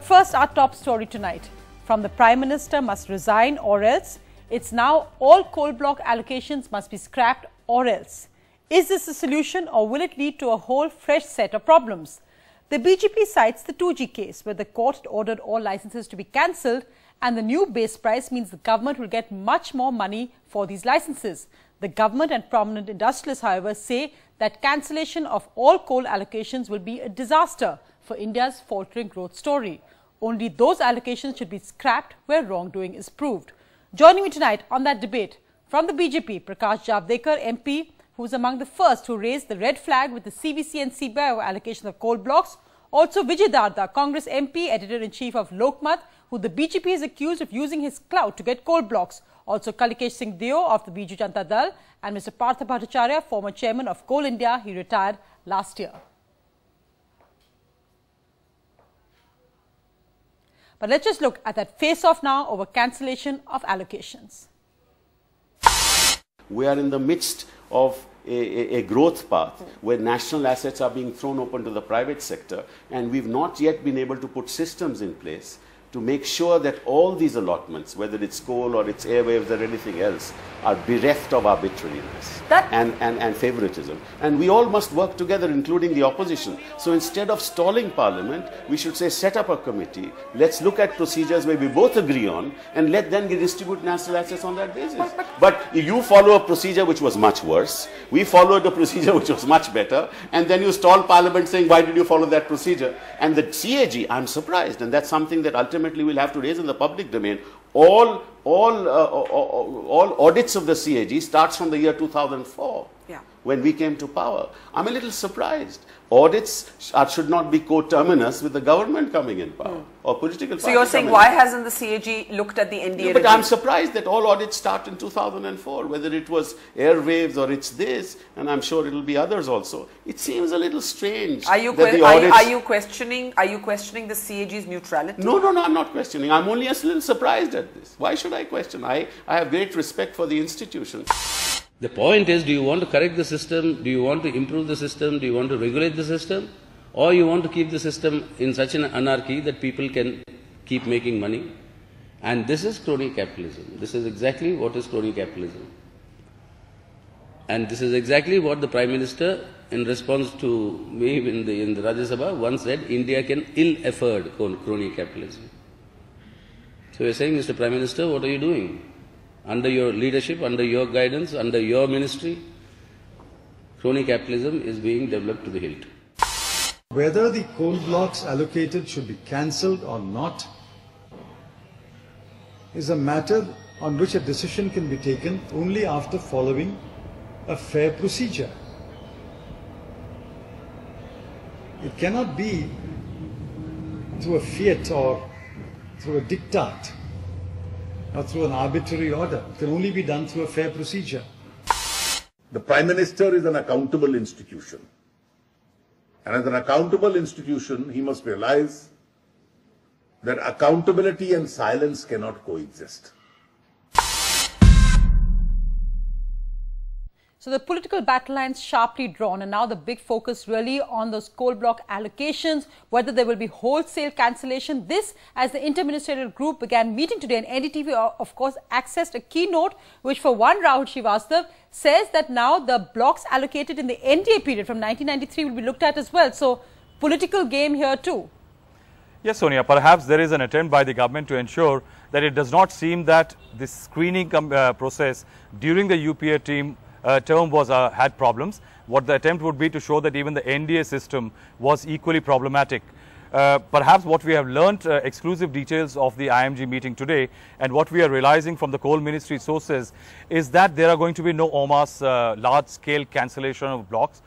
first, our top story tonight. From the Prime Minister must resign or else. It's now all coal block allocations must be scrapped or else. Is this a solution or will it lead to a whole fresh set of problems? The BJP cites the 2G case where the court had ordered all licenses to be cancelled, and the new base price means the government will get much more money for these licenses. The government and prominent industrialists, however, say that cancellation of all coal allocations will be a disaster for India's faltering growth story. Only those allocations should be scrapped where wrongdoing is proved. Joining me tonight on that debate from the BJP, Prakash Javadekar, MP, who was among the first who raised the red flag with the CVC and CBI allocation of coal blocks. Also, Vijay Darda, Congress MP, Editor-in-Chief of Lokmat, who the BJP is accused of using his clout to get coal blocks. Also, Kalikesh Singh Deo of the Biju Janata Dal, and Mr. Partha Bhattacharya, former chairman of Coal India. He retired last year. But let's just look at that face-off now over cancellation of allocations. We are in the midst of a growth path where national assets are being thrown open to the private sector, and we've not yet been able to put systems in place to make sure that all these allotments, whether it's coal or it's airwaves or anything else, are bereft of arbitrariness and favoritism. And we all must work together, including the opposition. So instead of stalling Parliament, we should say set up a committee, let's look at procedures where we both agree on, and let them distribute national assets on that basis. But you follow a procedure which was much worse, we followed a procedure which was much better, and then you stall Parliament saying, why did you follow that procedure? And the CAG, I'm surprised, and that's something that ultimately we'll have to raise in the public domain. All audits of the CAG starts from the year 2004, when we came to power. I'm a little surprised. Audits should not be coterminous with the government coming in power or political party. So you're saying why hasn't the CAG looked at the NDA? But I'm surprised that all audits start in 2004, whether it was airwaves or it's this, and I'm sure it'll be others also. It seems a little strange. Are you questioning the CAG's neutrality? No, I'm not questioning. I'm only a little surprised at this. Why should I question? I have great respect for the institution. The point is, do you want to correct the system? Do you want to improve the system? Do you want to regulate the system? Or you want to keep the system in such an anarchy that people can keep making money? And this is crony capitalism. This is exactly what is crony capitalism. And this is exactly what the Prime Minister, in response to me in the Rajya Sabha, once said, India can ill afford crony capitalism. So you're saying, Mr. Prime Minister, what are you doing? Under your leadership, under your guidance, under your ministry, crony capitalism is being developed to the hilt. Whether the coal blocks allocated should be cancelled or not is a matter on which a decision can be taken only after following a fair procedure. It cannot be through a fiat or through a diktat or through an arbitrary order. It can only be done through a fair procedure. The Prime Minister is an accountable institution. And as an accountable institution, he must realize that accountability and silence cannot coexist. So the political battle lines sharply drawn, and now the big focus really on those coal block allocations, whether there will be wholesale cancellation. This, as the interministerial group began meeting today, and NDTV, of course, accessed a keynote which, for one, Rahul Srivastav says that now the blocks allocated in the NDA period from 1993 will be looked at as well. So political game here too. Yes, Sonia, perhaps there is an attempt by the government to ensure that it does not seem that this screening process during the UPA term had problems. What the attempt would be to show that even the NDA system was equally problematic. Perhaps what we have learnt, exclusive details of the IMG meeting today, and what we are realizing from the coal ministry sources is that there are going to be no en masse large-scale cancellation of blocks.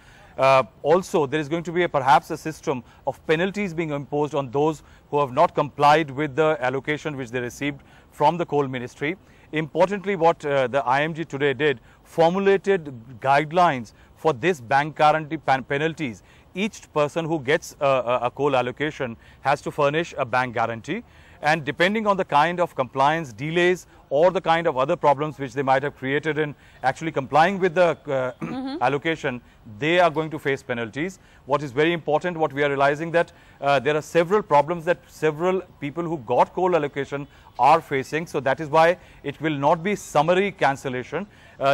Also, there is going to be perhaps a system of penalties being imposed on those who have not complied with the allocation which they received from the coal ministry. Importantly, what the IMG today did, formulated guidelines for this bank guarantee penalties. Each person who gets a coal allocation has to furnish a bank guarantee. and depending on the kind of compliance delays or the kind of other problems which they might have created in actually complying with the allocation, they are going to face penalties. What is very important, what we are realizing that there are several problems that several people who got coal allocation are facing. So that is why it will not be summary cancellation.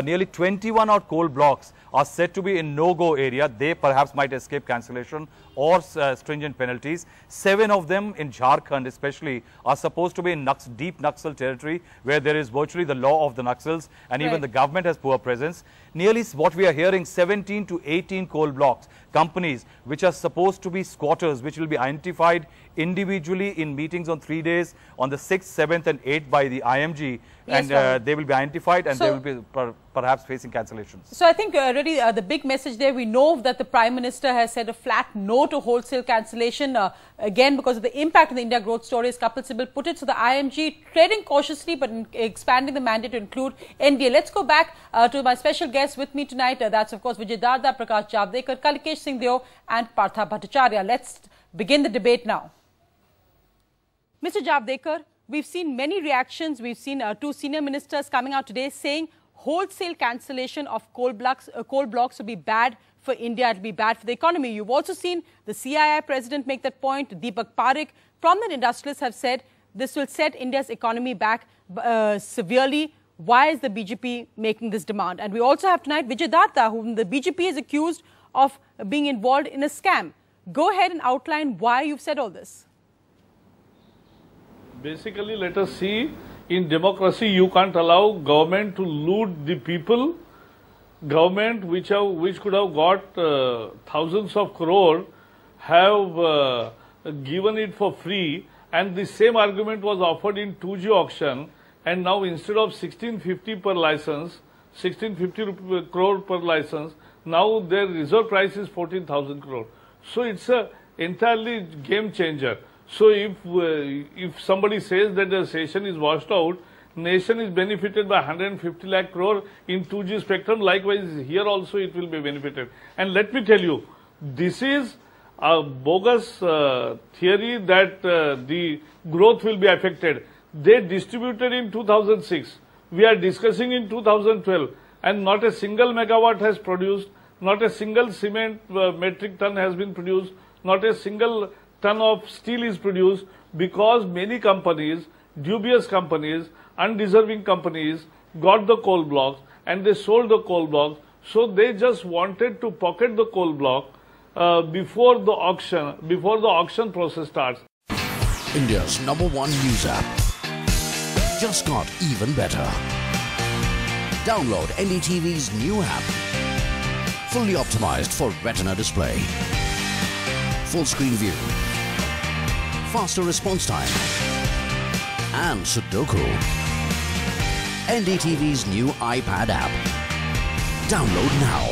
Nearly 21 odd coal blocks are said to be in no-go area. They perhaps might escape cancellation or stringent penalties. 7 of them in Jharkhand especially are supposed to be in deep Naxal territory, where there is virtually the law of the Naxals, and even the government has poor presence. Nearly what we are hearing, 17 to 18 coal blocks, companies which are supposed to be squatters, which will be identified individually in meetings on 3 days, on the 6th, 7th and 8th by the IMG, and they will be identified, and they will be perhaps facing cancellations. So I think already the big message there, we know that the Prime Minister has said a flat no to wholesale cancellation, again because of the impact of the India growth story, as Kapil Sibal put it. So the IMG treading cautiously but expanding the mandate to include NDA. Let's go back to my special guests with me tonight. That's of course Vijay Darda, Prakash Javadekar, Kalikesh Singh Deo and Partha Bhattacharya. Let's begin the debate now. Mr. Javadekar, we've seen many reactions. We've seen 2 senior ministers coming out today saying wholesale cancellation of coal blocks would be bad for India, it will be bad for the economy. You've also seen the CII president make that point. Deepak Parekh, prominent industrialists, have said this will set India's economy back severely. Why is the BJP making this demand? And we also have tonight Vijay Darda, whom the BJP is accused of being involved in a scam. Go ahead and outline why you've said all this. Basically, let us see, in democracy you can't allow government to loot the people. Government which could have got thousands of crore have given it for free, and the same argument was offered in 2G auction, and now instead of 1650 per license, 1650 crore per license, now their reserve price is 14,000 crore. So it's a entirely game changer. So if somebody says that the session is washed out, nation is benefited by 150 lakh crore in 2G spectrum. Likewise, here also it will be benefited. And let me tell you, this is a bogus theory that the growth will be affected. They distributed in 2006. We are discussing in 2012, and not a single megawatt has produced, not a single cement metric ton has been produced, not a single ton of steel is produced, because many companies, dubious companies, undeserving companies got the coal blocks and they sold the coal blocks. So they just wanted to pocket the coal block before the auction process starts. India's #1 news app just got even better. Download NDTV's new app, fully optimized for retina display, full screen view, faster response time, and Sudoku. NDTV's new iPad app. Download now.